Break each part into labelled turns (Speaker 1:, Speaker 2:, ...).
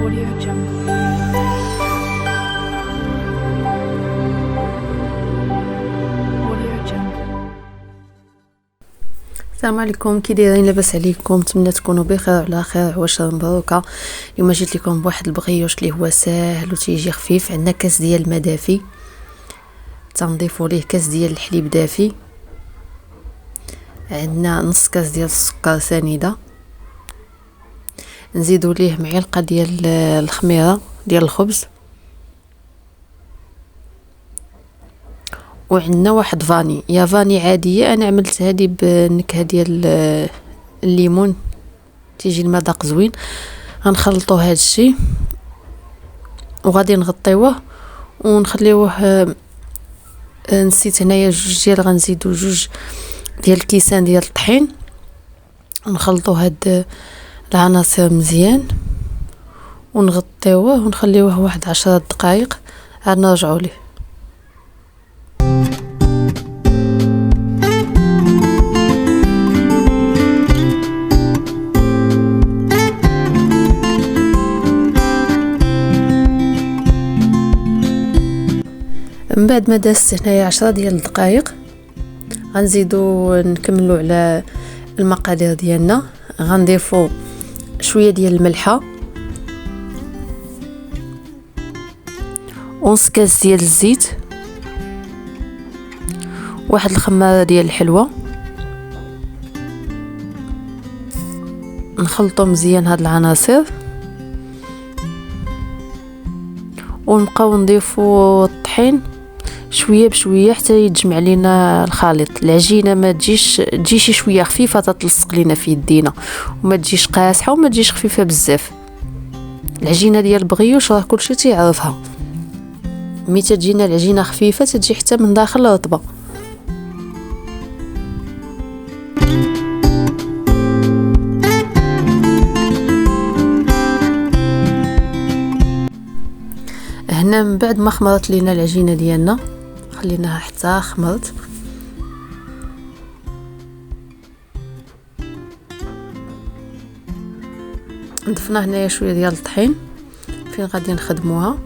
Speaker 1: Audio Jungle. Audio Jungle.
Speaker 2: السلام عليكم، كي دايرين؟ لاباس عليكم؟ نتمنى تكونوا بخير وعلى خير عواشر مبروكه. اليوم جيت لكم بواحد البغيوش اللي هو ساهل وتيجي خفيف. عندنا كاس ديال الماء دافي، تنضيفوا ليه كاس ديال الحليب دافي، عندنا نص كاس ديال السكر سنيده، نزيدوا ليه معلقه ديال الخميره ديال الخبز، وعندنا واحد فاني، يا فاني عاديه، انا عملت هذه بالنكهه ديال الليمون، تيجي المذاق زوين. غنخلطوا هذا الشيء وغادي نغطيوه ونخليوه. نسيت هنايا جوج ديال، غنزيدوا جوج ديال الكيسان ديال الطحين، ونخلطوا هاد العناصر مزيان ونغطيوه ونخليوه واحد 10 دقائق عاد نرجعوا ليه. من بعد ما دازت هنايا 10 ديال الدقائق، غنزيدوا نكملوا على المقادير ديالنا. غنضيفوا شويه ديال الملحه، ونص كاس ديال الزيت، واحد الخماره ديال الحلوه، نخلطوا مزيان هاد العناصر ونبقاو نضيفوا الطحين شويه بشويه حتى يتجمع لينا الخليط. العجينه ما تجيش شويه خفيفه تتلصق لينا في يدينا، وما تجيش قاصحه وما تجيش خفيفه بزاف. العجينه ديال البغيوش راه كلشي تيعرفها، مي تجينا العجينه خفيفه تجي حتى من داخل رطبه. هنا من بعد ما خمرت لينا العجينه ديالنا، خليناها حتى خمرت، ضفنا هنايا شويه ديال الطحين فين غادي نخدموها.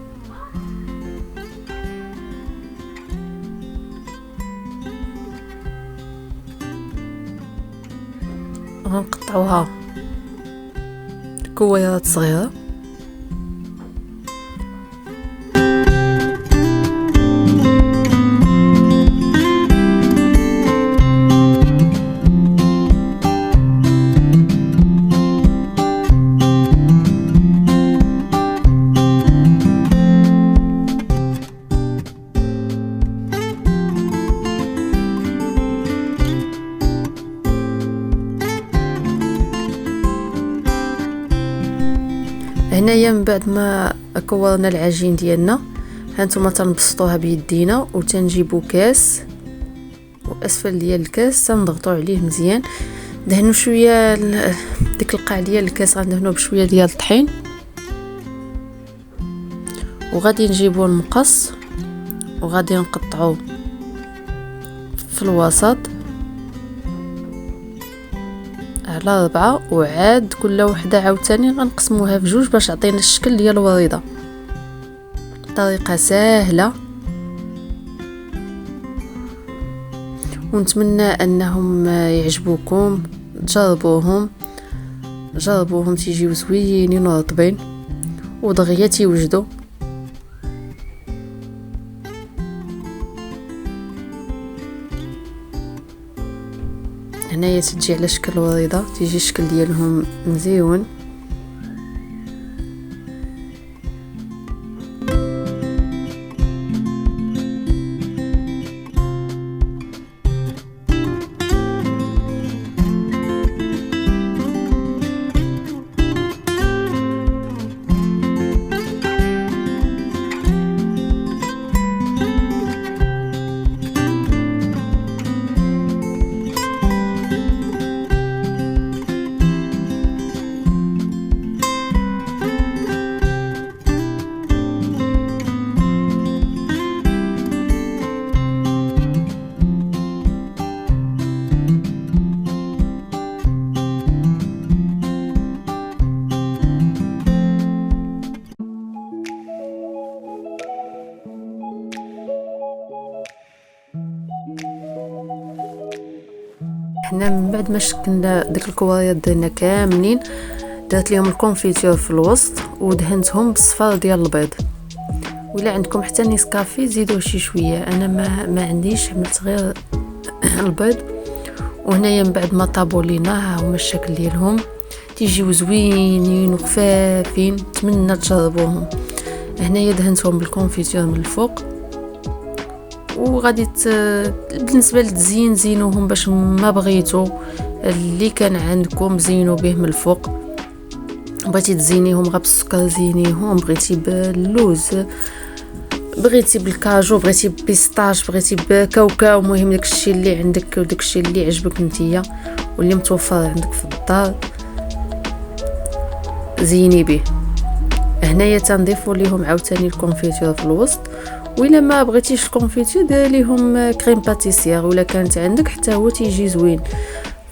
Speaker 2: غنقطعوها كويرات صغيره، هنايا من بعد ما كورنا العجين ديالنا، هانتوما تنبسطوها بيدينا وتنجيبوا كاس، واسفل ديال الكاس تنضغطوا عليه مزيان. دهنوا شويه ديك القاع ديال الكاس غندهنوا بشويه ديال الطحين، وغادي نجيبوا المقص وغادي نقطعوه في الوسط على 4، وعاد كل وحده عاوتاني غنقسموها في جوج باش تعطينا الشكل ديال الوريضه. طريقه سهله، ونتمنى انهم يعجبوكم. جربوهم تيجيو زوينين ورطبين ودغيا تيوجدوا. هنايا تجي على شكل وريضه، تيجي الشكل ديالهم مزيون. حنا من بعد ما شكلنا داك الكواريات ديالنا كاملين، درت ليهم الكونفيتور في الوسط ودهنتهم بالصفار ديال البيض. ولا عندكم حتى نيسكافي زيدوه شي شويه، انا ما عنديش، عملت غير البيض. وهنايا من بعد ما طابوا لينا ها هما الشكل ديالهم، تيجيو زوينين وخفافين، نتمنى تجربوهم. هنايا دهنتهم بالكونفيتور من الفوق، وغادي بالنسبه للتزيين زينوهم باش ما بغيتو، اللي كان عندكم زينوا به من الفوق. بغيتي تزينيهم غير بالسكر زينيهم، بغيتي باللوز، بغيتي بالكاجو، بغيتي بيستاش، بغيتي بكاوكاو، المهم داكشي اللي عندك وداكشي اللي عجبك نتيا واللي متوفر عندك في الدار زيني به. هنايا تنضيفوا ليهم عاوتاني الكونفيتور في الوسط، وإلا ما بغيتيش الكونفيتور دير ليهم كريم باتيسير ولا كانت عندك حتى هو تيجي زوين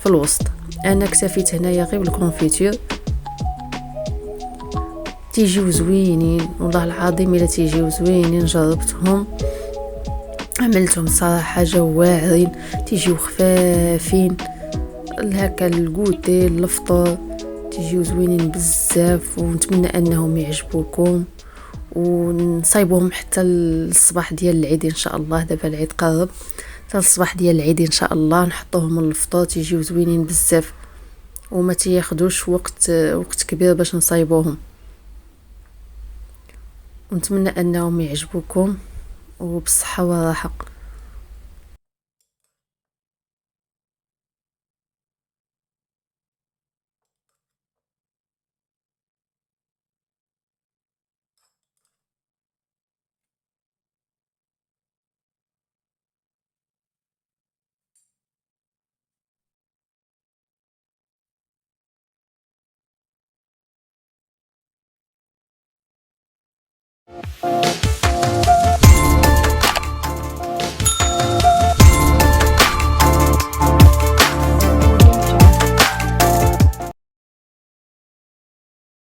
Speaker 2: في الوسط. انا اكتفيت هنايا غير بالكونفيتور، تيجيو زوينين والله العظيم الا تيجيو زوينين. جربتهم عملتهم صراحه جاو واعرين، تيجيو خفافين هكا الكوتي الفطور، تيجيو زوينين بزاف، ونتمنى انهم يعجبوكم ونصايبوهم حتى الصباح ديال العيد ان شاء الله. دابا العيد قرب، حتى الصباح ديال العيد ان شاء الله نحطوهم من الفطور، تيجيو زوينين بزاف وما تياخذوش وقت كبير باش نصايبوهم. ونتمنى انهم يعجبوكم وبالصحه والراحه.